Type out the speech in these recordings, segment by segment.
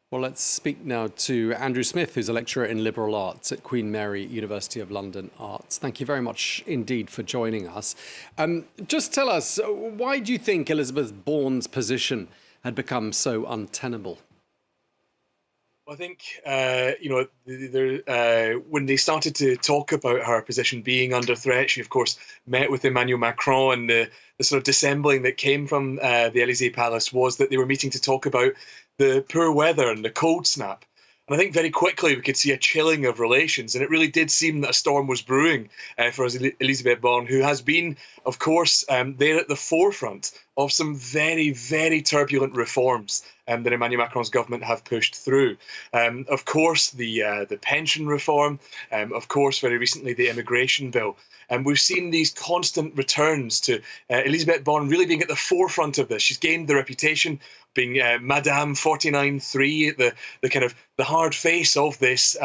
Well, let's speak now to Andrew Smith, who's a lecturer in liberal arts at Queen Mary University of London Arts. Thank you very much indeed for joining us. Just tell us, why do you think Elizabeth Bourne's position had become so untenable? I think, when they started to talk about her position being under threat, she, of course, met with Emmanuel Macron, and the sort of dissembling that came from the Élysée Palace was that they were meeting to talk about the poor weather and the cold snap. And I think very quickly we could see a chilling of relations, and it really did seem that a storm was brewing for Elisabeth Borne, who has been, of course, there at the forefront of some very, very turbulent reforms that Emmanuel Macron's government have pushed through. Of course, the pension reform, of course, very recently, the immigration bill. And we've seen these constant returns to Elisabeth Borne really being at the forefront of this. She's gained the reputation being Madame 49-3, the kind of the hard face of this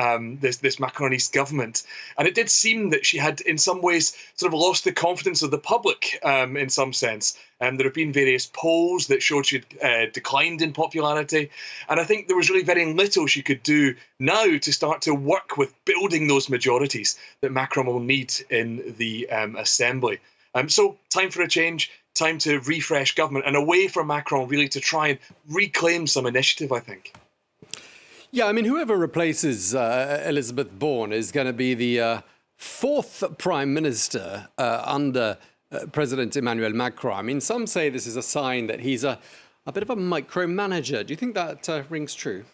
Macronist government. And it did seem that she had, in some ways, sort of lost the confidence of the public in some sense. There have been various polls that showed she'd declined in popularity. And I think there was really very little she could do now to start to work with building those majorities that Macron will need in the Assembly. So time for a change, time to refresh government, and a way for Macron really to try and reclaim some initiative, I think. Yeah, I mean, whoever replaces Elizabeth Bourne is going to be the fourth Prime Minister under President Emmanuel Macron. I mean, some say this is a sign that he's a bit of a micromanager. Do you think that rings true?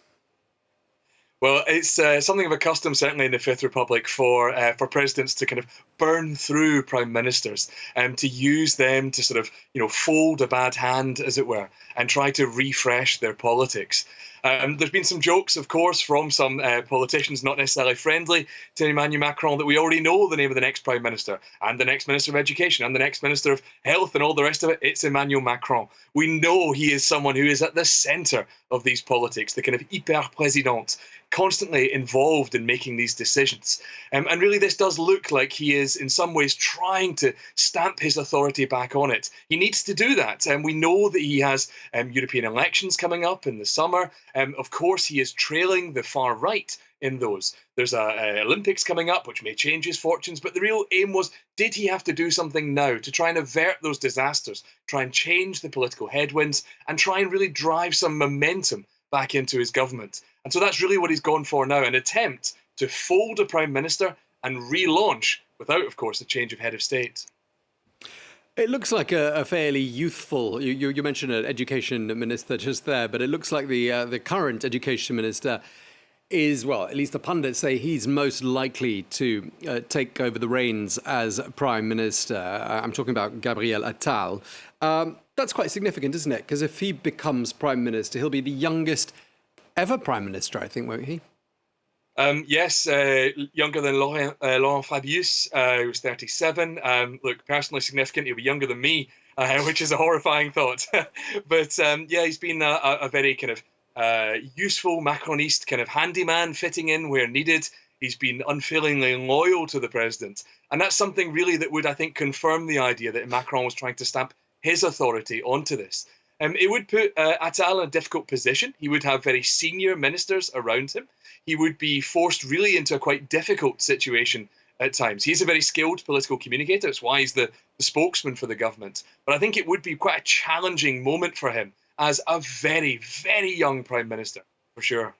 Well, it's something of a custom, certainly in the Fifth Republic, for presidents to kind of burn through prime ministers and to use them to sort of, fold a bad hand, as it were, and try to refresh their politics. There's been some jokes, of course, from some politicians not necessarily friendly to Emmanuel Macron that we already know the name of the next Prime Minister and the next Minister of Education and the next Minister of Health and all the rest of it. It's Emmanuel Macron. We know he is someone who is at the centre of these politics, the kind of hyper-président, constantly involved in making these decisions. And really, this does look like he is, in some ways, trying to stamp his authority back on it. He needs to do that. And we know that he has European elections coming up in the summer. Of course, he is trailing the far right in those. There's a Olympics coming up, which may change his fortunes. But the real aim was, did he have to do something now to try and avert those disasters, try and change the political headwinds, and try and really drive some momentum back into his government? And so that's really what he's gone for now, an attempt to fold a prime minister and relaunch without, of course, a change of head of state. It looks like a fairly youthful, you mentioned an education minister just there, but it looks like the current education minister is, well, at least the pundits say he's most likely to take over the reins as prime minister. I'm talking about Gabriele Attal. That's quite significant, isn't it? Because if he becomes prime minister, he'll be the youngest ever prime minister, I think, won't he? Yes, younger than Laurent Fabius, who was 37. Look, personally significant. He'll be younger than me, which is a horrifying thought. But yeah, he's been a very kind of useful Macronist kind of handyman, fitting in where needed. He's been unfailingly loyal to the president. And that's something really that would, I think, confirm the idea that Macron was trying to stamp his authority onto this. It would put Attal in a difficult position. He would have very senior ministers around him. He would be forced really into a quite difficult situation at times. He's a very skilled political communicator. That's why he's the spokesman for the government. But I think it would be quite a challenging moment for him as a very, very young prime minister, for sure.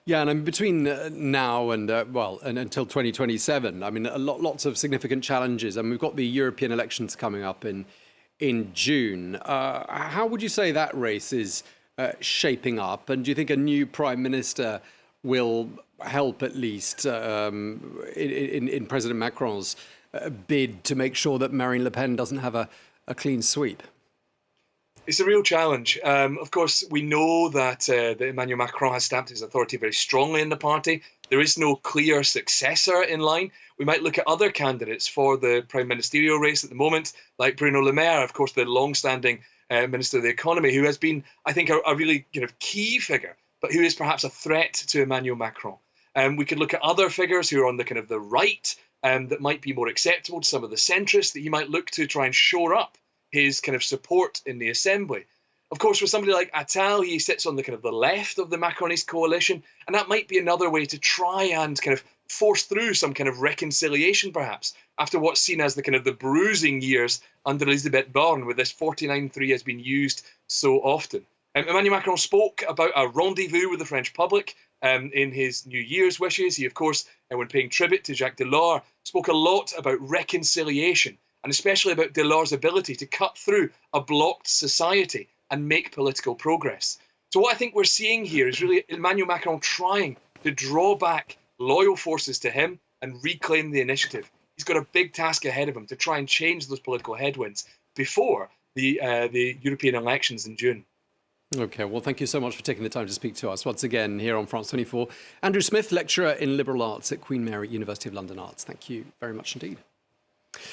Yeah, and between now and, and until 2027, I mean, lots of significant challenges. And we've got the European elections coming up in June. How would you say that race is shaping up? And do you think a new prime minister will help at least in President Macron's bid to make sure that Marine Le Pen doesn't have a clean sweep? It's a real challenge. Of course, we know that Emmanuel Macron has stamped his authority very strongly in the party. There is no clear successor in line. We might look at other candidates for the prime ministerial race at the moment, like Bruno Le Maire, of course, the long-standing Minister of the Economy, who has been, I think, a really kind of key figure, but who is perhaps a threat to Emmanuel Macron. We could look at other figures who are on the kind of the right that might be more acceptable to some of the centrists that he might look to try and shore up his kind of support in the Assembly. Of course, with somebody like Attal, he sits on the kind of the left of the Macronist coalition, and that might be another way to try and kind of force through some kind of reconciliation, perhaps, after what's seen as the kind of the bruising years under Elizabeth Bourne, where this 49-3 has been used so often. Emmanuel Macron spoke about a rendezvous with the French public in his New Year's wishes. He, of course, when paying tribute to Jacques Delors, spoke a lot about reconciliation, and especially about Delors' ability to cut through a blocked society and make political progress. So what I think we're seeing here is really Emmanuel Macron trying to draw back loyal forces to him and reclaim the initiative. He's got a big task ahead of him to try and change those political headwinds before the European elections in June. OK, well, thank you so much for taking the time to speak to us once again here on France 24. Andrew Smith, lecturer in liberal arts at Queen Mary University of London Arts. Thank you very much indeed.